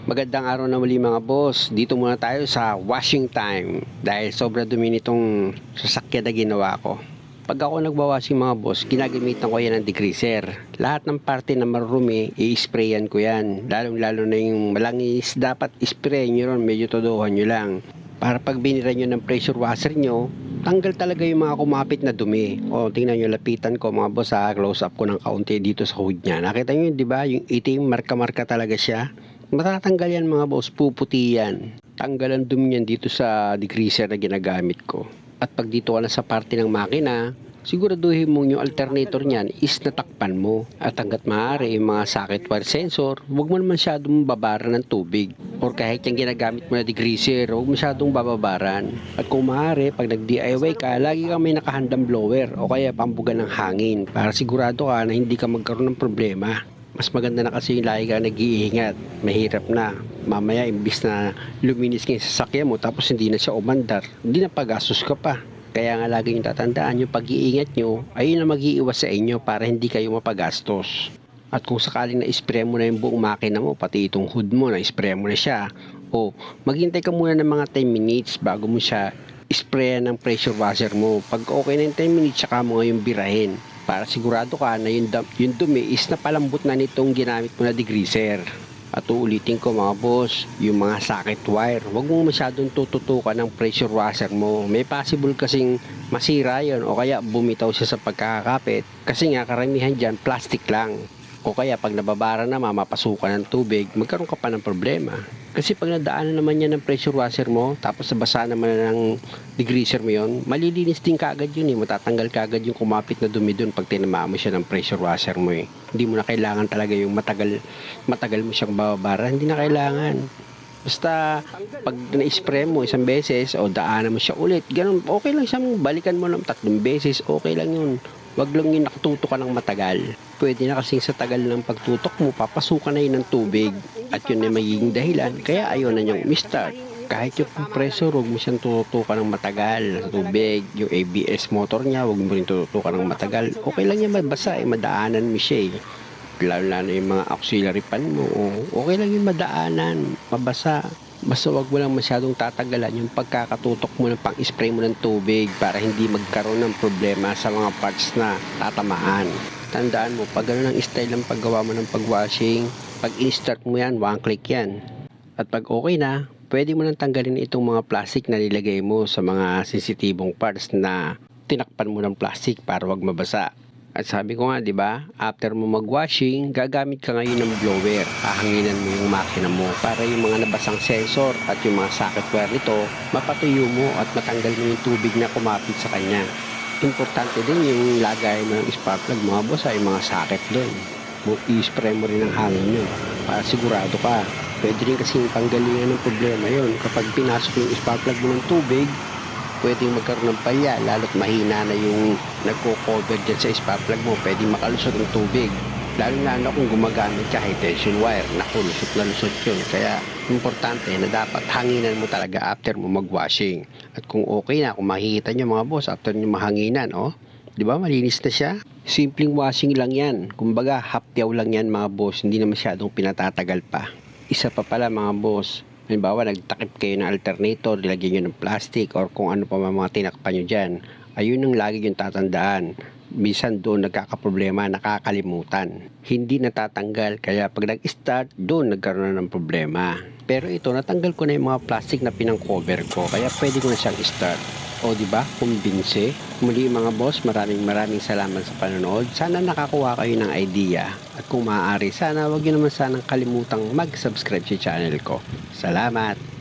Magandang araw na muli mga boss. Dito muna tayo sa washing time dahil sobra dumi nitong sasakyan na ginawa ko. Pag ako nagwa-washing mga boss, ginagamitan ko yan ng degreaser. Lahat ng parte na marumi, i-sprayan ko yan. Lalong-lalo na yung malangis, dapat i-spray nyo ron, medyo todohan nyo lang. Para pag binira nyo ng pressure washer nyo, tanggal talaga yung mga kumapit na dumi. O tingnan nyo, lapitan ko mga boss ha, close up ko ng kaunti dito sa hood niya. Nakita nyo, di ba? Yung itim, marka-marka talaga siya. Matatanggal yan mga boss, puputi yan. Tanggalan dumi yan dito sa degreaser na ginagamit ko. At pag dito ka na sa parte ng makina, siguraduhin mo yung alternator niyan is natakpan mo. At hanggat maaari yung mga socket wire sensor, huwag mo naman masyadong babaran ng tubig. Or kahit yung ginagamit mo na degreaser, huwag masyadong bababaran. At kung maaari, pag nag-DIY ka, lagi kang may nakahandang blower o kaya pambugan ng hangin para sigurado ka na hindi ka magkaroon ng problema. Mas maganda na kasi yung lagi ka nag-iingat. Mahirap na. Mamaya imbis na luminis ka yung sasakyan mo tapos hindi na siya umandar, hindi na pagastos ka pa. Kaya nga lagi yung tatandaan yung pag-iingat nyo, ayun na mag-iiwas sa inyo para hindi kayo mapagastos. At kung sakaling na-spray mo na yung buong makina mo, pati itong hood mo, na-spray mo na siya, o maghintay ka muna ng mga 10 minutes bago mo siya sprayan ng pressure washer mo. Pag okay na yung 10 minutes, saka mo ngayon birahin. Para sigurado ka na yung dumi is napalambot na nitong ginamit mo na degreaser. At uulitin ko mga boss, yung mga socket wire, huwag mong masyadong tututukan ng pressure washer mo. May possible kasing masira yon o kaya bumitaw siya sa pagkakakapit. Kasi nga karamihan dyan, plastic lang. O kaya pag nababara na mapasukan ng tubig, magkaroon ka pa ng problema. Kasi pag nadaanan naman yan ng pressure washer mo, tapos nabasa naman ng degreaser mo yon, malilinis din kaagad yun eh. Matatanggal kaagad yung kumapit na dumi dun pag tinamaan mo siya ng pressure washer mo eh. Hindi mo na kailangan talaga yung matagal mo siyang babara. Hindi na kailangan. Basta pag na-spray mo isang beses o daanan mo siya ulit, ganun, okay lang siyang balikan mo ng 3 beses, okay lang yun. Wag lang yung nakatutok ka ng matagal. Pwede na kasing sa tagal ng pagtutok mo, papasukan na yun ng tubig. At yun ay magiging dahilan, kaya ayaw na niyang umistart. Kahit yung compressor, huwag mo siyang tututukan ng matagal sa tubig. Yung ABS motor niya, huwag mo rin tututukan ng matagal. Okay lang yan mabasa, madaanan mo siya eh. Lalo na yung mga auxiliary pan mo, okay lang yung madaanan, mabasa. Basta wag mo lang masyadong tatagalan yung pagkakatutok mo ng pang-spray mo ng tubig para hindi magkaroon ng problema sa mga parts na tatamaan. Tandaan mo, pag gano'n ang style ng paggawa mo ng pag-washing, pag in-start mo yan, one click yan. At pag okay na, pwede mo nang tanggalin itong mga plastic na nilagay mo sa mga sensitibong parts na tinakpan mo ng plastic para wag mabasa. At sabi ko nga, di ba, after mo mag-washing, gagamit ka ngayon ng blower. Hahanginan mo yung makina mo para yung mga nabasang sensor at yung mga socket wire nito, mapatuyo mo at matanggal mo yung tubig na kumapit sa kanya. Importante din yung lagay mo ng spark plug mga boss ay mga socket doon. I-spray mo rin ang hangin yun para sigurado ka. Pwede rin kasing panggalingan ng problema yun. Kapag pinasok yung spark plug mo ng tubig, pwedeng magkaroon ng palya, lalo't mahina na yung nagko-cover dyan sa spark plug mo, pwedeng makalusot ng tubig. Lalo na kung gumagamit ka high tension wire, naku, lusot na lusot yun. Kaya importante na dapat hanginan mo talaga after mo mag-washing. At kung okay na, kung makikita nyo mga boss, after nyo mahanginan, di ba malinis na siya? Simpleng washing lang yan. Kumbaga, hapyaw lang yan mga boss, hindi na masyadong pinatatagal pa. Isa pa pala mga boss, halimbawa, nagtakip kayo ng alternator, nilagyan nyo ng plastic or kung ano pa mga tinakpan nyo dyan. Ayun ang lagi yung tatandaan. Minsan doon nagkakaproblema, nakakalimutan. Hindi natatanggal, kaya pag nag-start, doon nagkaroon na ng problema. Pero ito, natanggal ko na yung mga plastic na pinang-cover ko, kaya pwede ko na siyang start. O di ba? Kumbinse. Muli mga boss, maraming salamat sa panonood. Sana nakakuha kayo ng idea. At kung maaari, sana wag niyo naman sanang kalimutang mag-subscribe sa channel ko. Salamat!